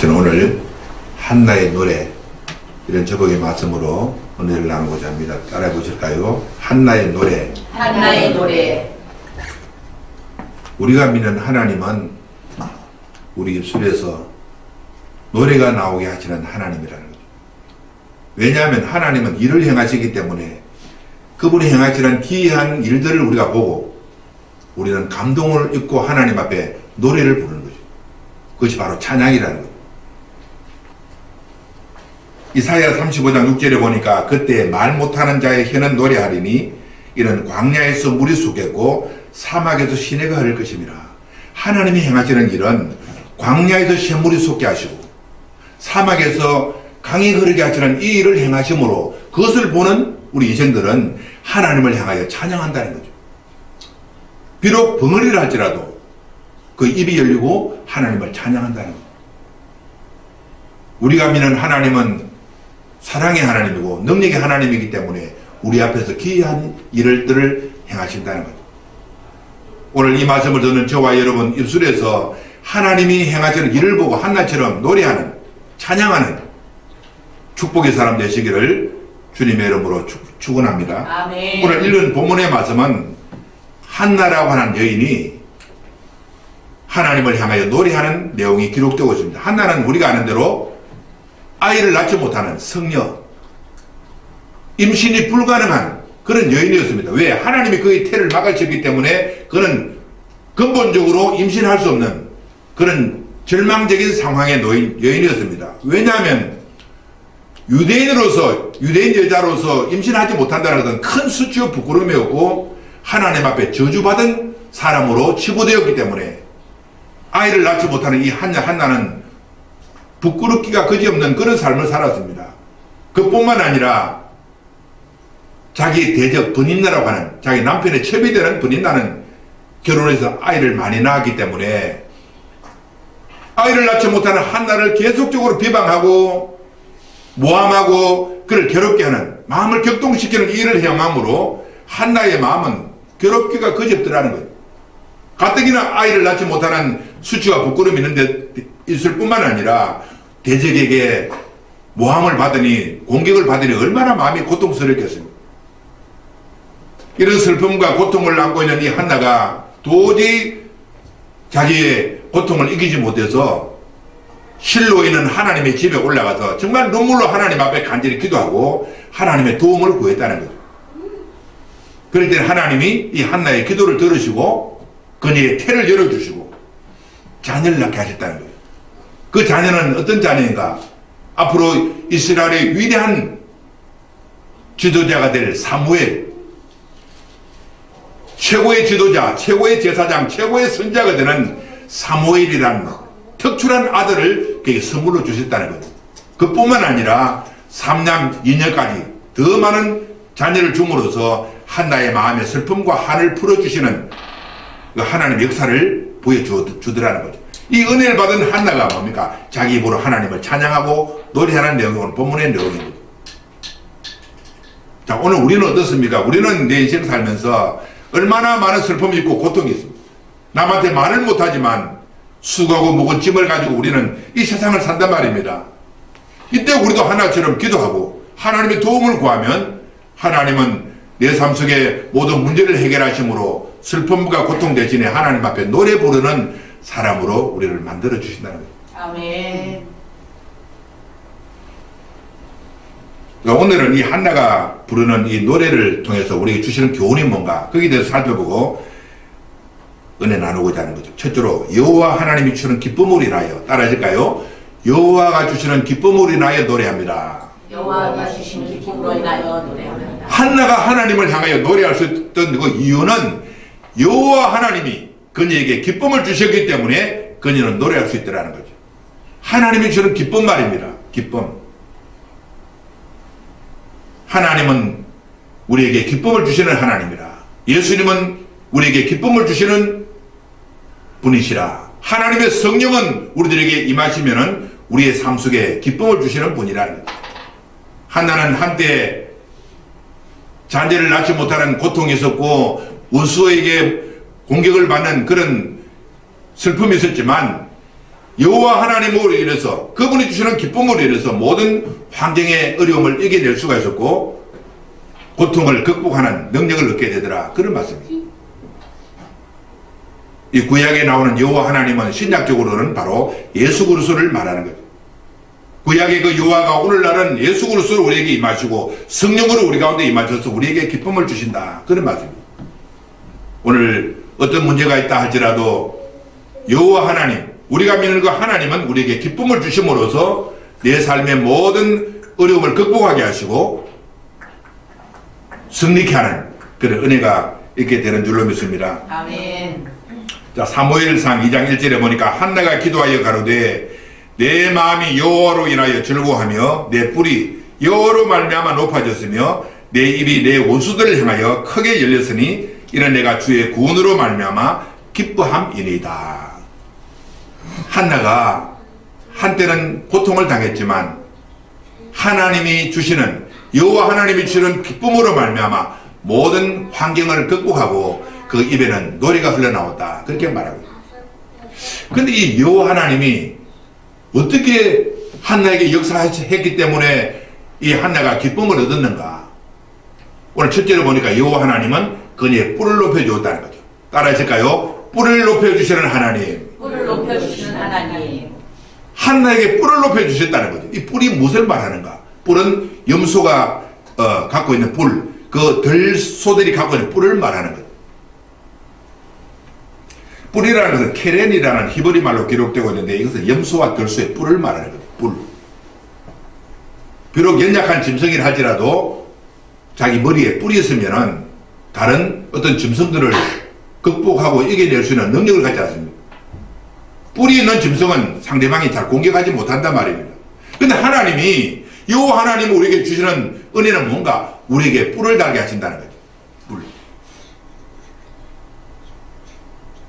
저는 오늘 한나의 노래 이런 제목의 말씀으로 은혜를 나누고자 합니다. 따라해 보실까요? 한나의 노래. 한나의 노래. 우리가 믿는 하나님은 우리 입술에서 노래가 나오게 하시는 하나님이라는 거죠. 왜냐하면 하나님은 일을 행하시기 때문에 그분이 행하시는 기이한 일들을 우리가 보고 우리는 감동을 입고 하나님 앞에 노래를 부르는 거죠. 그것이 바로 찬양이라는 거죠. 이사야 35장 6절에 보니까 그때 말 못하는 자의 혀는 노래하리니 이는 광야에서 물이 솟겠고 사막에서 시내가 흐를 것입니다. 하나님이 행하시는 일은 광야에서 샘물이 솟게 하시고 사막에서 강이 흐르게 하시는 이 일을 행하심으로 그것을 보는 우리 인생들은 하나님을 향하여 찬양한다는 거죠. 비록 벙어리를 할지라도 그 입이 열리고 하나님을 찬양한다는 거죠. 우리가 믿는 하나님은 사랑의 하나님이고 능력의 하나님이기 때문에 우리 앞에서 기이한 일들을 행하신다는 거죠. 오늘 이 말씀을 듣는 저와 여러분 입술에서 하나님이 행하시는 일을 보고 한나처럼 노래하는 찬양하는 축복의 사람 되시기를 주님의 이름으로 축원합니다. 아멘. 오늘 읽은 본문의 말씀은 한나라고 하는 여인이 하나님을 향하여 노래하는 내용이 기록되고 있습니다. 한나는 우리가 아는 대로 아이를 낳지 못하는 성녀, 임신이 불가능한 그런 여인이었습니다. 왜? 하나님이 그의 태를 막아쳤기 때문에 그는 근본적으로 임신할 수 없는 그런 절망적인 상황에 놓인 여인이었습니다. 왜냐하면 유대인 여자로서 임신하지 못한다는 것은 큰 수치와 부끄러움이었고 하나님 앞에 저주받은 사람으로 치부되었기 때문에 아이를 낳지 못하는 이 한나는 부끄럽기가 그지없는 그런 삶을 살았습니다. 그뿐만 아니라 자기 대적 분인나라고 하는 자기 남편의 첩이 되는 분인나는 결혼해서 아이를 많이 낳았기 때문에 아이를 낳지 못하는 한나를 계속적으로 비방하고 모함하고 그를 괴롭게 하는 마음을 격동시키는 일을 행함으로 한나의 마음은 괴롭기가 그지없더라는 거예요. 가뜩이나 아이를 낳지 못하는 수치와 부끄러움이 있을 뿐만 아니라 대적에게 모함을 받으니 공격을 받으니 얼마나 마음이 고통스럽겠습니까? 이런 슬픔과 고통을 안고 있는 이 한나가 도저히 자기의 고통을 이기지 못해서 실로 있는 하나님의 집에 올라가서 정말 눈물로 하나님 앞에 간절히 기도하고 하나님의 도움을 구했다는 거죠. 그럴 때 하나님이 이 한나의 기도를 들으시고 그녀의 태를 열어주시고 자녀를 낳게 하셨다는 거예요. 그 자녀는 어떤 자녀인가? 앞으로 이스라엘의 위대한 지도자가 될 사무엘, 최고의 지도자, 최고의 제사장, 최고의 선자가 되는 사무엘이라는 특출한 아들을 그에게 선물로 주셨다는 거죠. 그뿐만 아니라 3남 2녀까지 더 많은 자녀를 줌으로써 한나의 마음의 슬픔과 한을 풀어주시는 그 하나님의 역사를 보여주더라는 거죠. 이 은혜를 받은 한나가 뭡니까? 자기 입으로 하나님을 찬양하고 노래하는 내용이 오늘 본문의 내용입니다. 자, 오늘 우리는 어떻습니까? 우리는 내 인생 살면서 얼마나 많은 슬픔이 있고 고통이 있습니다. 남한테 말을 못하지만 수고하고 무거운 짐을 가지고 우리는 이 세상을 산단 말입니다. 이때 우리도 하나처럼 기도하고 하나님의 도움을 구하면 하나님은 내 삶 속에 모든 문제를 해결하심으로 슬픔과 고통 대신에 하나님 앞에 노래 부르는 사람으로 우리를 만들어 주신다는 거예요. 아멘. 그러니까 오늘은 이 한나가 부르는 이 노래를 통해서 우리에게 주시는 교훈이 뭔가 거기에 대해서 살펴보고 은혜 나누고자 하는 거죠. 첫째로 여호와 하나님이 주시는 기쁨으로 인하여 따라하실까요? 여호와가 주시는 기쁨으로 인하여 노래합니다. 여호와가 주시는 기쁨으로 인하여 노래합니다. 한나가 하나님을 향하여 노래할 수 있던 그 이유는 여호와 하나님이 그녀에게 기쁨을 주셨기 때문에 그녀는 노래할 수 있더라는 거죠. 하나님이 주는 기쁨 말입니다. 기쁨. 하나님은 우리에게 기쁨을 주시는 하나님이라. 예수님은 우리에게 기쁨을 주시는 분이시라. 하나님의 성령은 우리들에게 임하시면은 우리의 삶 속에 기쁨을 주시는 분이라는 거죠. 한나는 한때 자녀를 낳지 못하는 고통이 있었고 원수에게 공격을 받는 그런 슬픔이 있었지만 여호와 하나님으로 인해서 그분이 주시는 기쁨으로 인해서 모든 환경의 어려움을 이겨낼 수가 있었고 고통을 극복하는 능력을 얻게 되더라. 그런 말씀입니다. 이 구약에 나오는 여호와 하나님은 신약적으로는 바로 예수 그리스도를 말하는 거죠. 구약의 그 여호와가 오늘날은 예수 그리스도를 우리에게 임하시고 성령으로 우리 가운데 임하셔서 우리에게 기쁨을 주신다. 그런 말씀입니다. 오늘 어떤 문제가 있다 할지라도 여호와 하나님, 우리가 믿는 그 하나님은 우리에게 기쁨을 주심으로써 내 삶의 모든 어려움을 극복하게 하시고 승리케 하는 그런 은혜가 있게 되는 줄로 믿습니다. 아멘. 자, 사무엘상 2장 1절에 보니까 한나가 기도하여 가로되 내 마음이 여호와로 인하여 즐거워하며 내 뿔이 여호와로 말미암아 높아졌으며 내 입이 내 원수들을 향하여 크게 열렸으니 이는 내가 주의 구원으로 말미암아 기뻐함이니이다. 한나가 한때는 고통을 당했지만 하나님이 주시는 여호와 하나님이 주시는 기쁨으로 말미암아 모든 환경을 극복하고 그 입에는 노래가 흘러나왔다. 그렇게 말하고 있습니다. 그런데 이 여호와 하나님이 어떻게 한나에게 역사했기 때문에 이 한나가 기쁨을 얻었는가? 오늘 첫째로 보니까 여호와 하나님은 그녀의 뿔을 높여주었다는 거죠. 따라하실까요? 뿔을 높여주시는 하나님. 뿔을 높여주시는 하나님. 한나에게 뿔을 높여주셨다는 거죠. 이 뿔이 무엇을 말하는가? 뿔은 염소가 갖고 있는 뿔, 그 들소들이 갖고 있는 뿔을 말하는 거죠. 뿔이라는 것은 케렌이라는 히브리 말로 기록되고 있는데 이것은 염소와 들소의 뿔을 말하는 거죠. 뿔. 비록 연약한 짐승이라 할지라도 자기 머리에 뿔이 있으면은 다른 어떤 짐승들을 극복하고 이겨낼 수 있는 능력을 갖지 않습니다. 뿔이 있는 짐승은 상대방이 잘 공격하지 못한단 말입니다. 근데 하나님이 여호와 하나님이 우리에게 주시는 은혜는 뭔가? 우리에게 뿔을 달게 하신다는 거죠. 뿔.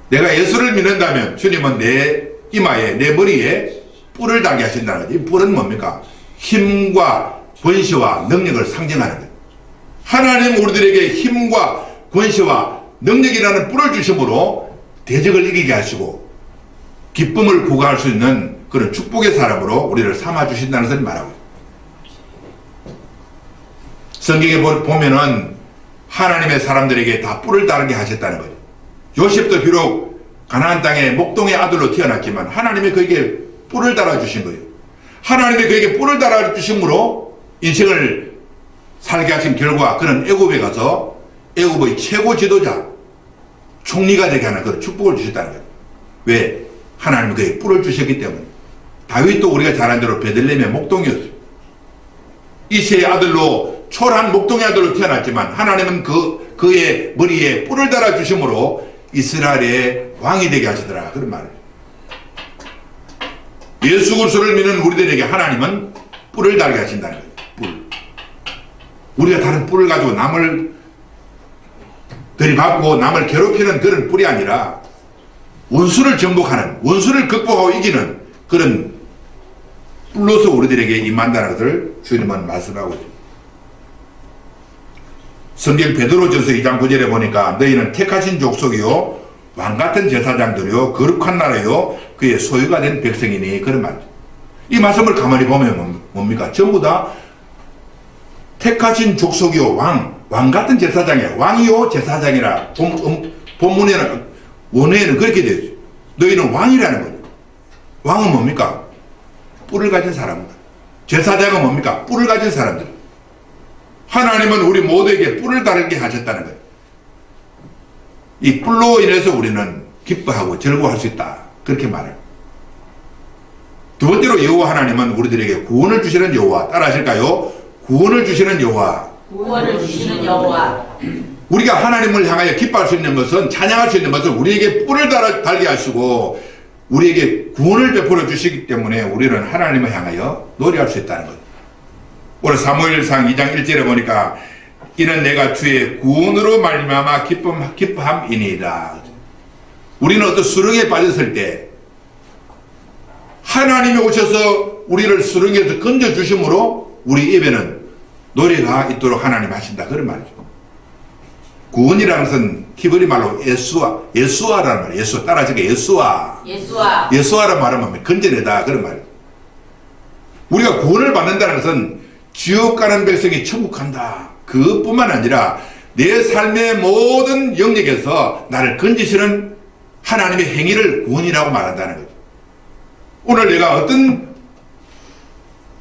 내가 예수를 믿는다면 주님은 내 이마에 내 머리에 뿔을 달게 하신다는 거죠. 이 뿔은 뭡니까? 힘과 권세와 능력을 상징하는 거죠. 하나님 우리들에게 힘과 권세와 능력이라는 뿔을 주심으로 대적을 이기게 하시고 기쁨을 구가할 수 있는 그런 축복의 사람으로 우리를 삼아주신다는 것을 말하고 있습니다. 성경에 보면은 하나님의 사람들에게 다 뿔을 달게 하셨다는 거죠. 요셉도 비록 가나안 땅의 목동의 아들로 태어났지만 하나님이 그에게 뿔을 달아주신 거예요. 하나님이 그에게 뿔을 달아주심으로 인생을 살게 하신 결과 그는 애굽에 가서 애굽의 최고 지도자, 총리가 되게 하는 그런 축복을 주셨다는 거예요. 왜? 하나님이 그에게 뿔을 주셨기 때문에. 다윗도 우리가 잘 아는 대로 베들레헴의 목동이었어요. 이새의 아들로 초라한 목동의 아들로 태어났지만 하나님은 그의 머리에 뿔을 달아주심으로 이스라엘의 왕이 되게 하시더라. 그런 말을. 예수 그리스도를 믿는 우리들에게 하나님은 뿔을 달게 하신다는 거예요. 뿔. 우리가 다른 뿔을 가지고 남을 들이받고 남을 괴롭히는 그런 뿔이 아니라 원수를 정복하는, 원수를 극복하고 이기는 그런 뿔로서 우리들에게 임한다는 것을 주님은 말씀하고 있습니다. 성경 베드로전서 2장 9절에 보니까 너희는 택하신 족속이요 왕같은 제사장들이요 거룩한 나라요 그의 소유가 된 백성이니 그런 말이죠. 이 말씀을 가만히 보면 뭡니까? 전부 다 택하신 족속이요 왕같은 제사장이야. 왕이요 제사장이라 본문에는 원어에는 그렇게 되어 있어요. 너희는 왕이라는 거죠. 왕은 뭡니까? 뿔을 가진 사람들. 제사장은 뭡니까? 뿔을 가진 사람들. 하나님은 우리 모두에게 뿔을 달게 하셨다는 거예요. 이 뿔로 인해서 우리는 기뻐하고 즐거워할 수 있다. 그렇게 말해요. 두 번째로 여호와 하나님은 우리들에게 구원을 주시는 여호와. 따라 하실까요? 구원을 주시는 여호와. 구원을 주시는 여호와. 우리가 하나님을 향하여 기뻐할 수 있는 것은, 찬양할 수 있는 것은 우리에게 뿔을 달게 하시고 우리에게 구원을 베풀어 주시기 때문에 우리는 하나님을 향하여 노래할 수 있다는 거예요. 오늘 사무엘상 2장 1절에 보니까 이는 내가 주의 구원으로 말미암아 기뻐함이니이다. 우리는 어떤 수렁에 빠졌을 때 하나님이 오셔서 우리를 수렁에서 건져주심으로 우리 입에는 노래가 있도록 하나님 하신다. 그런 말이죠. 구원이라는 것은 히브리 말로 예수아라는 말이에요. 예수 따라하니까 예수아. 예수와 예수아라는 말은 뭡니까? 건져내다 그런 말이에요. 우리가 구원을 받는다는 것은 지옥 가는 백성이 천국 간다. 그뿐만 아니라 내 삶의 모든 영역에서 나를 건지시는 하나님의 행위를 구원이라고 말한다는 거죠. 오늘 내가 어떤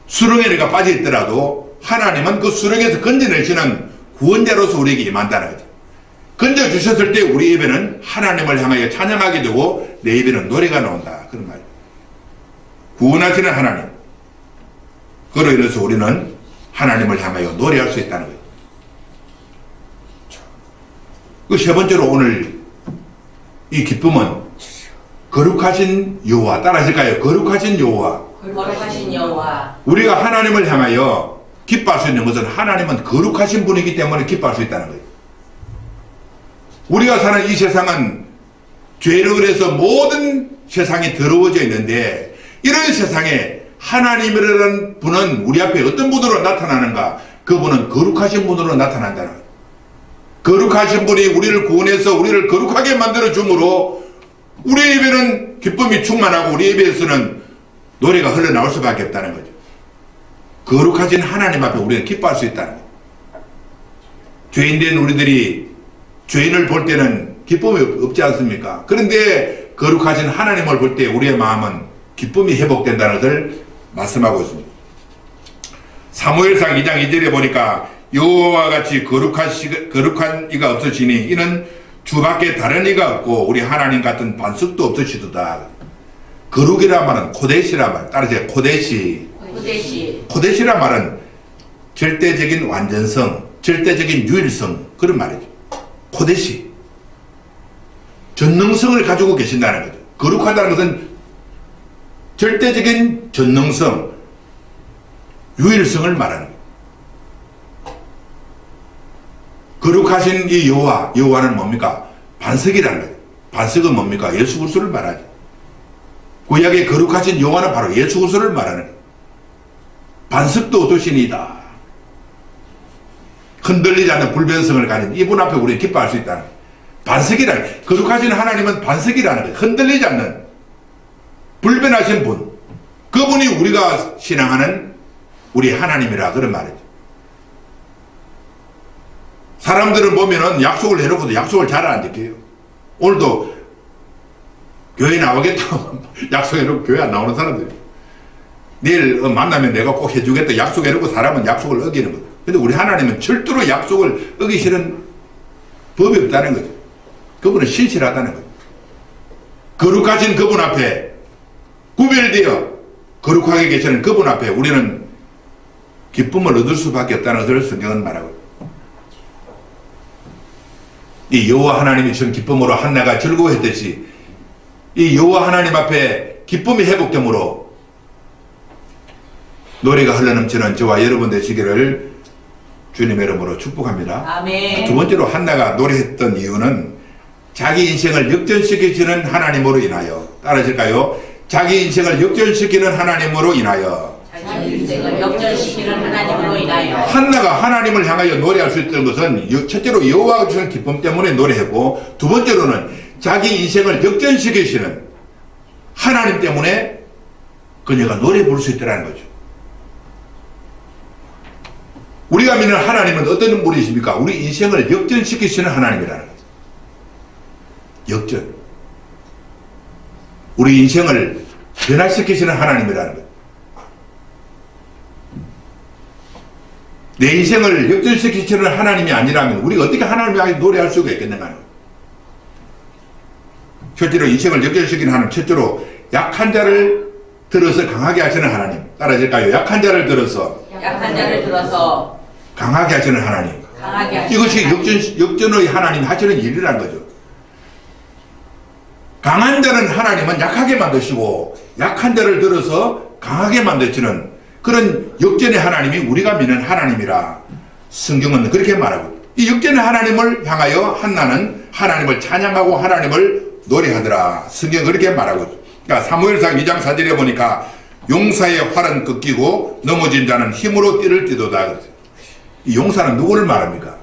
수렁에 내가 빠져 있더라도 하나님은 그 수렁에서 건져내시는 구원자로서 우리에게 임한다는 거죠. 건져주셨을 때 우리 입에는 하나님을 향하여 찬양하게 되고 내 입에는 노래가 나온다. 그런 말이에요. 구원하시는 하나님. 그로 인해서 우리는 하나님을 향하여 노래할 수 있다는 거예요. 그 세 번째로 오늘 이 기쁨은 거룩하신 여호와. 따라하실까요? 거룩하신 여호와. 거룩하신 여호와. 우리가 하나님을 향하여 기뻐할 수 있는 것은 하나님은 거룩하신 분이기 때문에 기뻐할 수 있다는 거예요. 우리가 사는 이 세상은 죄로 해서 모든 세상이 더러워져 있는데 이런 세상에 하나님이라는 분은 우리 앞에 어떤 분으로 나타나는가? 그분은 거룩하신 분으로 나타난다는 거예요. 거룩하신 분이 우리를 구원해서 우리를 거룩하게 만들어 주므로 우리 입에는 기쁨이 충만하고 우리 입에서는 노래가 흘러나올 수밖에 없다는 거죠. 거룩하신 하나님 앞에 우리가 기뻐할 수 있다는 거예요. 죄인된 우리들이 죄인을 볼 때는 기쁨이 없지 않습니까? 그런데 거룩하신 하나님을 볼 때 우리의 마음은 기쁨이 회복된다는 것을 말씀하고 있습니다. 사무엘상 2장 2절에 보니까 여호와와 같이 거룩한 이가 없으시니 이는 주밖에 다른 이가 없고 우리 하나님 같은 반석도 없으시도다. 거룩이란 말은 코데시란 말. 따라서 코데시. 코데시란 말은 절대적인 완전성, 절대적인 유일성 그런 말이죠. 코데시. 전능성을 가지고 계신다는 거죠. 거룩하다는 것은 절대적인 전능성, 유일성을 말하는 거예요. 거룩하신 이 여호와는 뭡니까? 반석이라는 거예요. 반석은 뭡니까? 예수 그리스도를 말하죠. 구약의 거룩하신 여호와는 바로 예수 그리스도를 말하는 거예요. 반석도 얻으시니이다. 흔들리지 않는 불변성을 가진 이분 앞에 우리 기뻐할 수 있다는 거예요. 반석이라는 거예요. 거룩하신 하나님은 반석이라는 거예요. 흔들리지 않는 불변하신 분. 그분이 우리가 신앙하는 우리 하나님이라 그런 말이죠. 사람들은 보면은 약속을 해놓고도 약속을 잘 안 지켜요. 오늘도 교회 나오겠다고 약속해놓고 교회 안 나오는 사람들이 내일 만나면 내가 꼭 해주겠다 약속해놓고 사람은 약속을 어기는 거죠. 근데 우리 하나님은 절대로 약속을 어기시는 법이 없다는 거죠. 그분은 신실하다는 거죠. 거룩하신 그분 앞에 구별되어 거룩하게 계시는 그분 앞에 우리는 기쁨을 얻을 수밖에 없다는 것을 성경은 말하고 있습니다. 이 여호와 하나님이 준 기쁨으로 한나가 즐거워했듯이 이 여호와 하나님 앞에 기쁨이 회복되므로 노래가 흘러넘치는 저와 여러분 되시기를 주님의 이름으로 축복합니다. 아멘. 두 번째로 한나가 노래했던 이유는 자기 인생을 역전시키시는 하나님으로 인하여. 따라하실까요? 자기 인생을 역전시키는 하나님으로 인하여. 자기 인생을 역전시키는 하나님으로 인하여. 한나가 하나님을 향하여 노래할 수 있던 것은 첫째로 여호와가 주신 기쁨 때문에 노래했고, 두 번째로는 자기 인생을 역전시키시는 하나님 때문에 그녀가 노래 부를 수 있다는 거죠. 우리가 믿는 하나님은 어떤 분이십니까? 우리 인생을 역전시키시는 하나님이라는 거죠. 역전. 우리 인생을 변화시키시는 하나님이라는 거죠. 내 인생을 역전시키시는 하나님이 아니라면 우리가 어떻게 하나님을 향해 노래할 수가 있겠는가? 첫째로 인생을 역전시키는 하나님. 첫째로 약한 자를 들어서 강하게 하시는 하나님. 따라하실까요? 약한 자를 들어서 강하게 하시는 하나님. 이것이 역전의 하나님 하시는 일이라는 거죠. 강한 자는 하나님은 약하게 만드시고 약한 자를 들어서 강하게 만드시는 그런 역전의 하나님이 우리가 믿는 하나님이라 성경은 그렇게 말하고, 이 역전의 하나님을 향하여 한나는 하나님을 찬양하고 하나님을 노래하더라. 성경은 그렇게 말하고, 그러니까 사무엘상 2장 4절에 보니까 용사의 활은 꺾이고 넘어진 자는 힘으로 띠를 띠도다. 이 용사는 누구를 말합니까?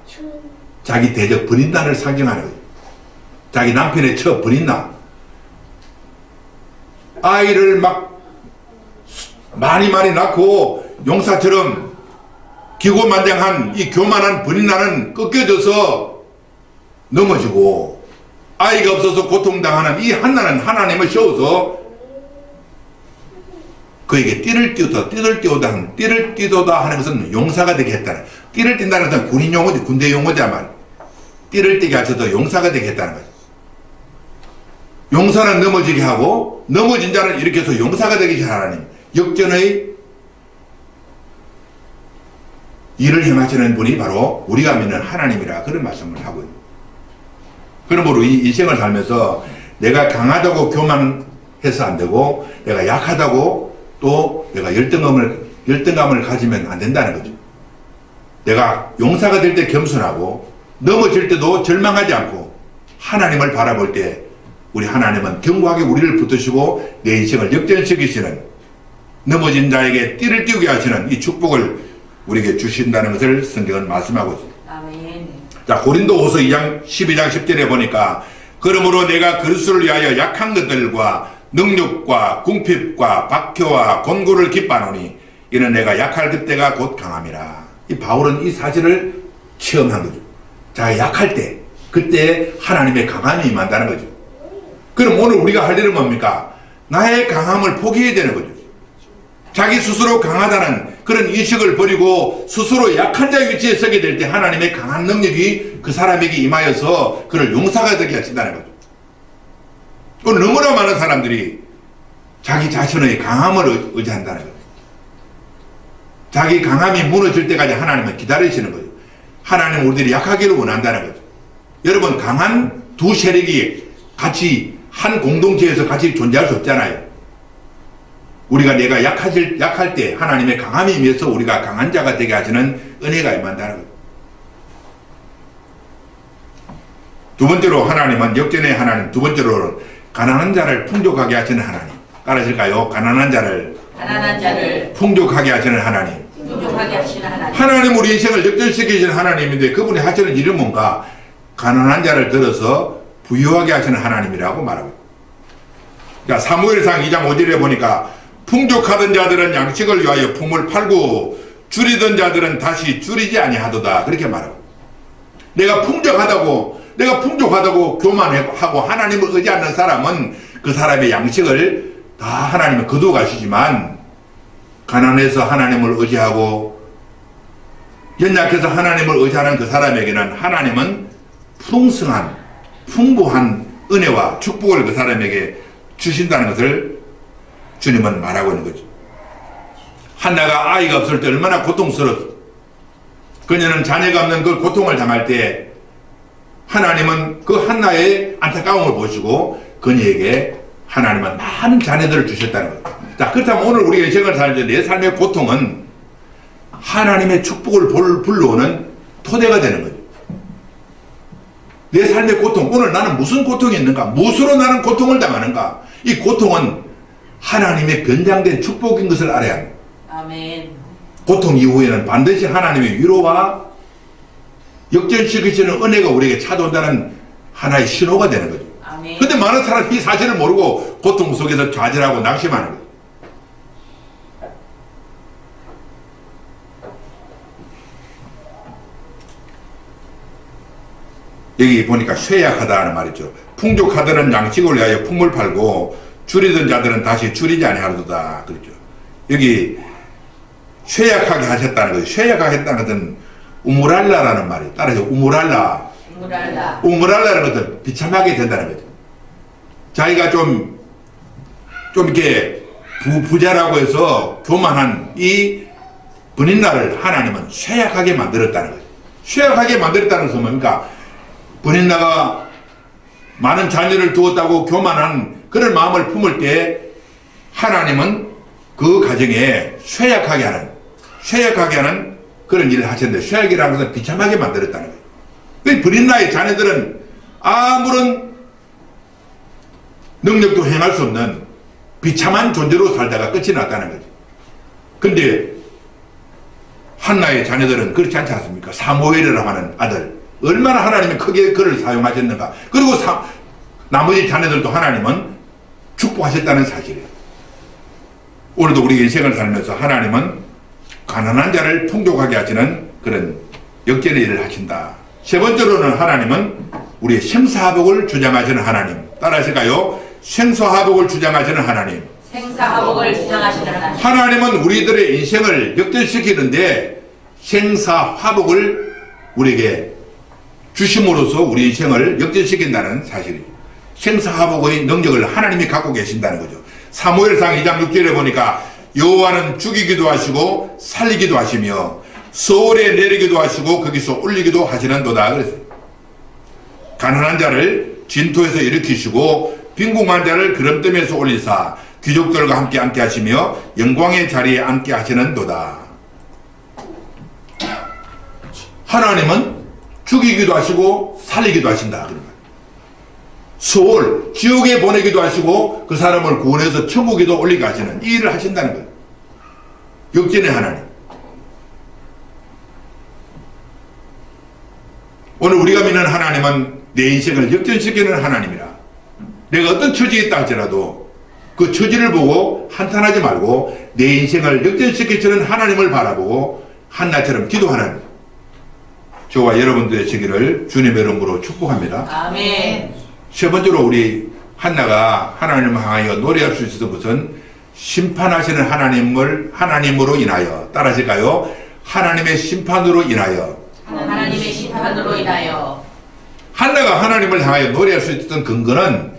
자기 대적 번인단을 상징하는 거예요. 자기 남편의 처 버린나? 아이를 막 많이 낳고 용사처럼 기고만장한 이 교만한 버린나는 꺾여져서 넘어지고, 아이가 없어서 고통당하는 이 한나는 하나님을 세워서 그에게 띠를 띠도다 하는 것은 용사가 되게 했다는, 띠를 띈다는 것은 군인 용어지, 군대 용어자만, 띠를 띠게 하셔서 용사가 되게 했다는 거죠. 용사는 넘어지게 하고 넘어진 자는 일으켜서 용사가 되게 하나님, 역전의 일을 행하시는 분이 바로 우리가 믿는 하나님이라, 그런 말씀을 하고 있습니다. 그러므로 이 인생을 살면서 내가 강하다고 교만해서 안 되고, 내가 약하다고 또 내가 열등감을 가지면 안 된다는 거죠. 내가 용사가 될 때 겸손하고, 넘어질 때도 절망하지 않고, 하나님을 바라볼 때 우리 하나님은 견고하게 우리를 붙드시고 내 인생을 역전시키시는, 넘어진 자에게 띠를 띄우게 하시는 이 축복을 우리에게 주신다는 것을 성경은 말씀하고 있습니다. 아멘. 자, 고린도후서 12장 10절에 보니까, 그러므로 내가 그리스도를 위하여 약한 것들과 능력과 궁핍과 박해와 곤고를 기뻐하노니 이는 내가 약할 그때가 곧 강함이라. 이 바울은 이 사실을 체험한 거죠. 자, 약할 때, 그때 하나님의 강함이 임한다는 거죠. 그럼 오늘 우리가 할 일은 뭡니까? 나의 강함을 포기해야 되는 거죠. 자기 스스로 강하다는 그런 인식을 버리고 스스로 약한 자의 위치에 서게 될 때 하나님의 강한 능력이 그 사람에게 임하여서 그를 용사가 되게 하신다는 거죠. 오늘 너무나 많은 사람들이 자기 자신의 강함을 의지한다는 거죠. 자기 강함이 무너질 때까지 하나님은 기다리시는 거예요. 하나님은 우리들이 약하기를 원한다는 거죠. 여러분, 강한 두 세력이 같이 한 공동체에서 같이 존재할 수 없잖아요. 우리가 내가 약할 때 하나님의 강함이 임해서 우리가 강한 자가 되게 하시는 은혜가 임한다는 거예요. 두 번째로 하나님은 역전의 하나님, 두 번째로는 가난한 자를 풍족하게 하시는 하나님. 따라하실까요? 가난한 자를 풍족하게 하시는 하나님. 풍족하게 하시는 하나님. 하나님 우리 인생을 역전시키시는 하나님인데 그분이 하시는 일은 뭔가? 가난한 자를 들어서 부유하게 하시는 하나님이라고 말하고 있습니다. 그러니까 사무엘상 2장 5절에 보니까 풍족하던 자들은 양식을 위하여 품을 팔고 줄이던 자들은 다시 줄이지 아니하도다, 그렇게 말하고, 내가 풍족하다고 교만하고 하나님을 의지하는 사람은 그 사람의 양식을 다 하나님은 거두어 가시지만, 가난해서 하나님을 의지하고 연약해서 하나님을 의지하는 그 사람에게는 하나님은 풍부한 은혜와 축복을 그 사람에게 주신다는 것을 주님은 말하고 있는 거죠. 한나가 아이가 없을 때 얼마나 고통스러웠어. 그녀는 자녀가 없는 그 고통을 당할 때 하나님은 그 한나의 안타까움을 보시고 그녀에게 하나님은 많은 자녀들을 주셨다는 거예요. 자, 그렇다면 오늘 우리가 인생을 살 때 내 삶의 고통은 하나님의 축복을 불러오는 토대가 되는 거죠. 내 삶의 고통, 오늘 나는 무슨 고통이 있는가? 무엇으로 나는 고통을 당하는가? 이 고통은 하나님의 변장된 축복인 것을 알아야 합니다. 아멘. 고통 이후에는 반드시 하나님의 위로와 역전시키시는 은혜가 우리에게 찾아온다는 하나의 신호가 되는 거죠. 아멘. 근데 많은 사람이 이 사실을 모르고 고통 속에서 좌절하고 낙심하는 거죠. 여기 보니까 쇠약하다는 말이죠. 풍족하다는 양식을 위하여 품을 팔고 줄이던 자들은 다시 줄이지 아니하도다, 그렇죠. 여기 쇠약하게 하셨다는 거죠. 쇠약하게 했다는 것은 우무랄라라는 말이에요. 따라서 우무랄라라는 것은 비참하게 된다는 거죠. 자기가 좀 이렇게 부자라고 해서 교만한 이 브닌나를 하나님은 쇠약하게 만들었다는 거죠. 쇠약하게 만들었다는 것은 뭡니까? 브닌나가 많은 자녀를 두었다고 교만한 그런 마음을 품을 때 하나님은 그 가정에 쇠약하게 하는 그런 일을 하셨는데, 쇠약이라는 것은 비참하게 만들었다는 거예요. 브린나의 자녀들은 아무런 능력도 행할 수 없는 비참한 존재로 살다가 끝이 났다는 거죠. 근데 한나의 자녀들은 그렇지 않지 않습니까? 사무엘이라고 하는 아들, 얼마나 하나님이 크게 그를 사용하셨는가. 그리고 나머지 자녀들도 하나님은 축복하셨다는 사실이에요. 오늘도 우리 인생을 살면서 하나님은 가난한 자를 풍족하게 하시는 그런 역전의 일을 하신다. 세 번째로는 하나님은 우리의 생사화복을 주장하시는 하나님. 따라하실까요? 생사화복을 주장하시는 하나님. 생사화복을 주장하시는 하나님. 하나님은 우리들의 인생을 역전시키는데 생사화복을 우리에게 주심으로써 우리 인생을 역전시킨다는 사실입니다. 생사화복의 능력을 하나님이 갖고 계신다는 거죠. 사무엘상 2장 6절에 보니까 여호와는 죽이기도 하시고 살리기도 하시며 서울에 내리기도 하시고 거기서 올리기도 하시는도다. 그래서 가난한 자를 진토에서 일으키시고 빈궁한 자를 기름뜸에서 올리사 귀족들과 함께 앉게 하시며 영광의 자리에 앉게 하시는도다. 하나님은 죽이기도 하시고 살리기도 하신다. 소울, 지옥에 보내기도 하시고 그 사람을 구원해서 천국에도 올리게 하시는 이 일을 하신다는 거예요. 역전의 하나님. 오늘 우리가 믿는 하나님은 내 인생을 역전시키는 하나님이라. 내가 어떤 처지에 있다 할지라도 그 처지를 보고 한탄하지 말고 내 인생을 역전시키시는 하나님을 바라보고 한나처럼 기도하는 저와 여러분들의 되기를 주님의 이름으로 축복합니다. 아멘. 세 번째로 우리 한나가 하나님을 향하여 노래할 수 있었던 것은 심판하시는 하나님으로 인하여. 따라하실까요? 하나님의 심판으로 인하여. 하나님의 심판으로 인하여. 한나가 하나님을 향하여 노래할 수 있었던 근거는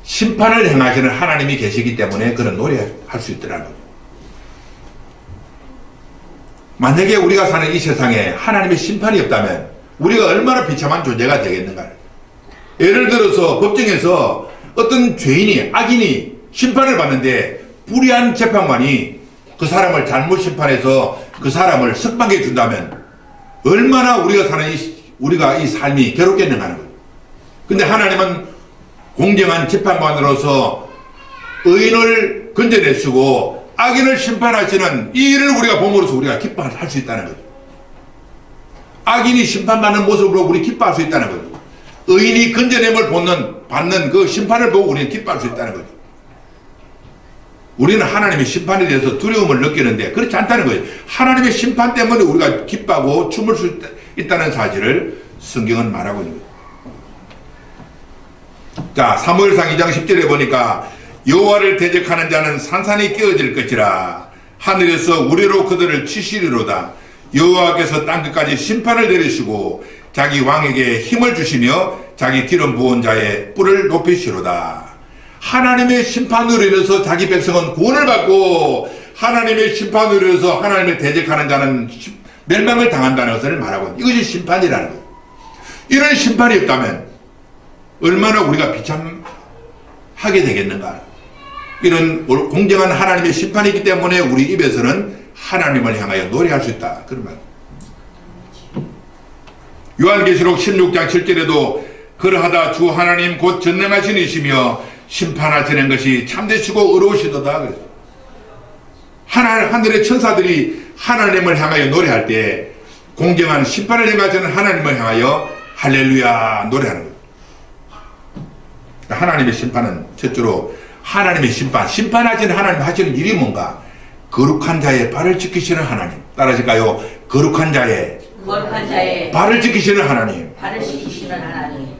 심판을 행하시는 하나님이 계시기 때문에 그런 노래할 수 있더라는 거죠. 만약에 우리가 사는 이 세상에 하나님의 심판이 없다면 우리가 얼마나 비참한 존재가 되겠는가. 예를 들어서 법정에서 어떤 죄인이, 악인이 심판을 받는데 불의한 재판관이 그 사람을 잘못 심판해서 그 사람을 석방해 준다면 얼마나 우리가 이 삶이 괴롭겠는가 하는 거예요. 근데 하나님은 공정한 재판관으로서 의인을 건져내시고 악인을 심판하시는 이 일을 우리가 봄으로써 우리가 기뻐할 수 있다는 거죠. 악인이 심판받는 모습으로 우리 기뻐할 수 있다는 거죠. 의인이 건져냄을 받는 그 심판을 보고 우리는 기뻐할 수 있다는 거죠. 우리는 하나님의 심판에 대해서 두려움을 느끼는데 그렇지 않다는 거예요. 하나님의 심판 때문에 우리가 기뻐하고 춤을 수 있다는 사실을 성경은 말하고 있는 거예요. 자, 사무엘상 2장 10절에 보니까 여호와를 대적하는 자는 산산이 깨어질 것이라. 하늘에서 우레로 그들을 치시리로다. 여호와께서 땅끝까지 심판을 내리시고 자기 왕에게 힘을 주시며 자기 기름 부은 자의 뿔을 높이시로다. 하나님의 심판으로 인해서 자기 백성은 구원을 받고 하나님의 심판으로 인해서 하나님을 대적하는 자는 멸망을 당한다는 것을 말하고 있는 이것이 심판이라는 거예요. 이런 심판이 없다면 얼마나 우리가 비참하게 되겠는가. 이런 공정한 하나님의 심판이 있기 때문에 우리 입에서는 하나님을 향하여 노래할 수 있다. 그런 말. 요한계시록 16장 7절에도 그러하다 주 하나님 곧 전능하신 이시며 심판하시는 것이 참되시고 의로우시도다. 그래서 하늘의 천사들이 하나님을 향하여 노래할 때 공정한 심판을 행하시는 하나님을 향하여 할렐루야 노래하는 거예요. 하나님의 심판은 첫째로 하나님의 심판하시는 하나님 하시는 일이 뭔가? 거룩한 자의 발을 지키시는 하나님. 따라하실까요? 거룩한 자의 발을 지키시는 하나님. 발을 지키시는 하나님.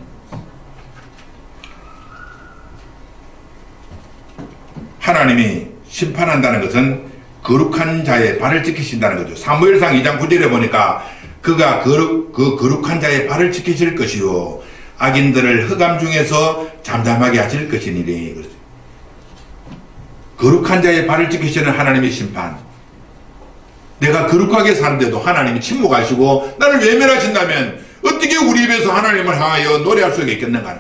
하나님이 심판한다는 것은 거룩한 자의 발을 지키신다는 거죠. 사무엘상 2장 9절에 보니까 그가 거룩한 자의 발을 지키실 것이요 악인들을 흑암 중에서 잠잠하게 하실 것이니리. 거룩한 자의 발을 지키시는 하나님의 심판. 내가 거룩하게 사는데도 하나님이 침묵하시고 나를 외면하신다면 어떻게 우리 입에서 하나님을 향하여 노래할 수가 있겠는가.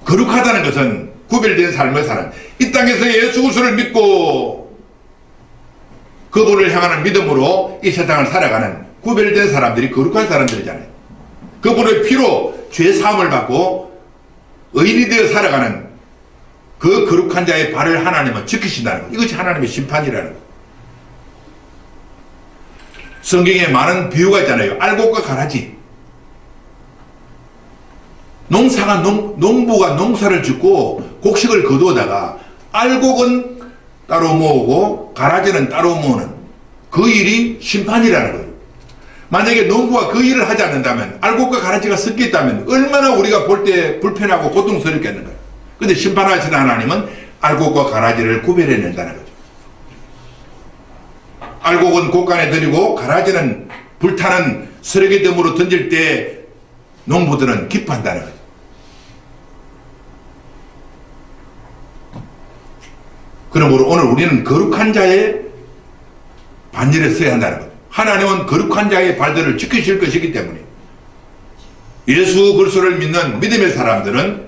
거룩하다는 것은 구별된 삶을 사는, 이 땅에서 예수 그리스도를 믿고 그분을 향하는 믿음으로 이 세상을 살아가는 구별된 사람들이 거룩한 사람들이잖아요. 그분의 피로 죄 사함을 받고 의인이 되어 살아가는 그 거룩한 자의 발을 하나님은 지키신다는 것. 이것이 하나님의 심판이라는 것. 성경에 많은 비유가 있잖아요. 알곡과 가라지. 농부가 농사를 짓고 곡식을 거두어다가 알곡은 따로 모으고 가라지는 따로 모으는 그 일이 심판이라는 거예요. 만약에 농부가 그 일을 하지 않는다면, 알곡과 가라지가 섞여 있다면 얼마나 우리가 볼 때 불편하고 고통스럽겠는가. 근데 심판하시는 하나님은 알곡과 가라지를 구별해낸다는 거죠. 알곡은 곳간에 들이고 가라지는 불타는 쓰레기덤으로 던질 때 농부들은 기뻐한다는 거죠. 그러므로 오늘 우리는 거룩한 자의 반열에 서야 한다는 거죠. 하나님은 거룩한 자의 발들을 지키실 것이기 때문에 예수 그리스도를 믿는 믿음의 사람들은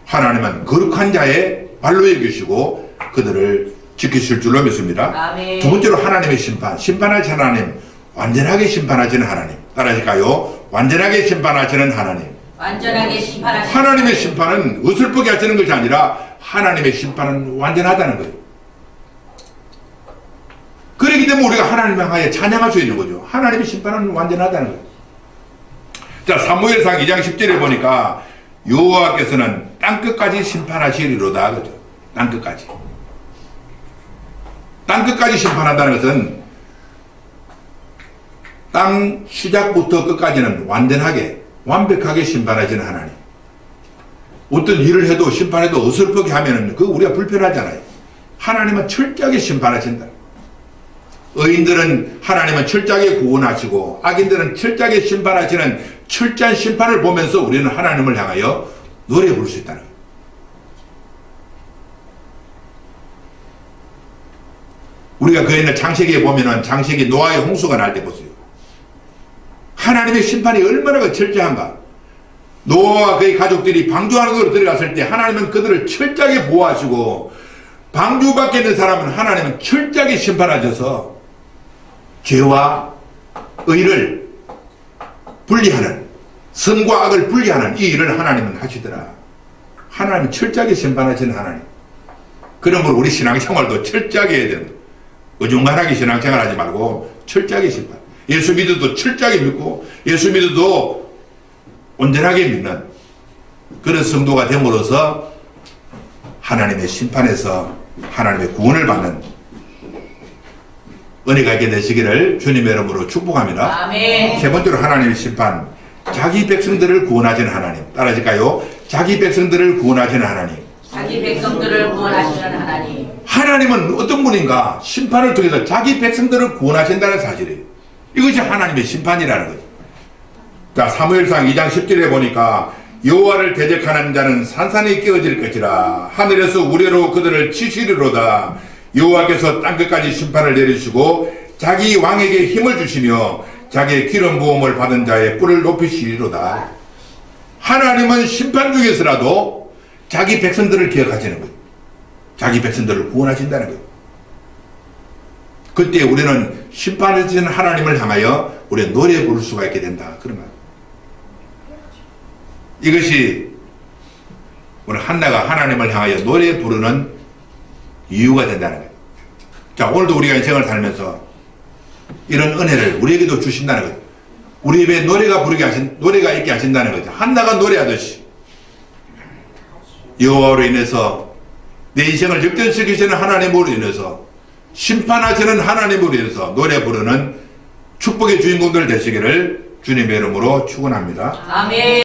하나님은 거룩한 자의 발로 여기시고 그들을 지키실 줄로 믿습니다. 아멘. 두 번째로 하나님의 심판. 심판하시는 하나님, 완전하게 심판하시는 하나님. 따라하실까요? 완전하게 심판하시는 하나님. 완전하게 심판하시는 하나님의 심판은 어설프게 하시는 것이 아니라 하나님의 심판은 완전하다는 거예요. 그렇기 때문에 우리가 하나님을 향하여 찬양할 수 있는 거죠. 하나님의 심판은 완전하다는 거예요. 자, 사무엘상 2장 10절에 보니까 여호와께서는 땅끝까지 심판하시리로다. 그죠? 땅끝까지. 땅끝까지 심판한다는 것은 땅 시작부터 끝까지는 완전하게 완벽하게 심판하시는 하나님. 어떤 일을 해도 심판해도 어설프게 하면은 그 우리가 불편하잖아요. 하나님은 철저하게 심판하신다. 의인들은 하나님은 철저하게 구원하시고 악인들은 철저하게 심판하시는 철저한 심판을 보면서 우리는 하나님을 향하여 노래 부를 수 있다는 거예요. 우리가 그 있는 창세기에 보면은 창세기 노아의 홍수가 날 때 보세요. 하나님의 심판이 얼마나 철저한가. 노아와 그의 가족들이 방주 안으로 들어갔을 때 하나님은 그들을 철저하게 보호하시고 방주 밖에 있는 사람은 하나님은 철저하게 심판하셔서 죄와 의를 분리하는, 선과 악을 분리하는 이 일을 하나님은 하시더라. 하나님은 철저하게 심판하시는 하나님. 그러므로 우리 신앙생활도 철저하게 해야 됩니다. 어중간하게 신앙생활 하지 말고 철저하게 심판. 예수 믿어도 철저하게 믿고 예수 믿어도 온전하게 믿는 그런 성도가 됨으로써 하나님의 심판에서 하나님의 구원을 받는 은혜가 있게 되시기를 주님의 이름으로 축복합니다. 아멘. 세 번째로 하나님의 심판. 자기 백성들을 구원하시는 하나님. 따라하실까요? 자기 백성들을 구원하시는 하나님. 자기 백성들을 구원하시는 하나님. 하나님은 어떤 분인가? 심판을 통해서 자기 백성들을 구원하신다는 사실이에요. 이것이 하나님의 심판이라는 거죠. 자, 사무엘상 2장 10절에 보니까 여호와를 대적하는 자는 산산이 깨어질 것이라. 하늘에서 우레로 그들을 치시리로다. 여호와께서 땅끝까지 심판을 내리시고 자기 왕에게 힘을 주시며 자기의 기름 부음을 받은 자의 뿔을 높이시리로다. 하나님은 심판 중에서라도 자기 백성들을 기억하시는 거예요. 자기 백성들을 구원하신다는 거예요. 그때 우리는 심판하시는 하나님을 향하여 우리가 노래 부를 수가 있게 된다. 그런 말. 이것이 오늘 한나가 하나님을 향하여 노래 부르는 이유가 된다는 거예요. 자, 오늘도 우리가 인생을 살면서 이런 은혜를 우리에게도 주신다는 거예요. 우리 입에 노래가 있게 하신다는 거죠. 한나가 노래하듯이 여호와로 인해서 내 인생을 역전시키시는 하나님으로 인해서 심판하시는 하나님으로 인해서 노래 부르는 축복의 주인공들 되시기를 주님의 이름으로 축원합니다. 아멘.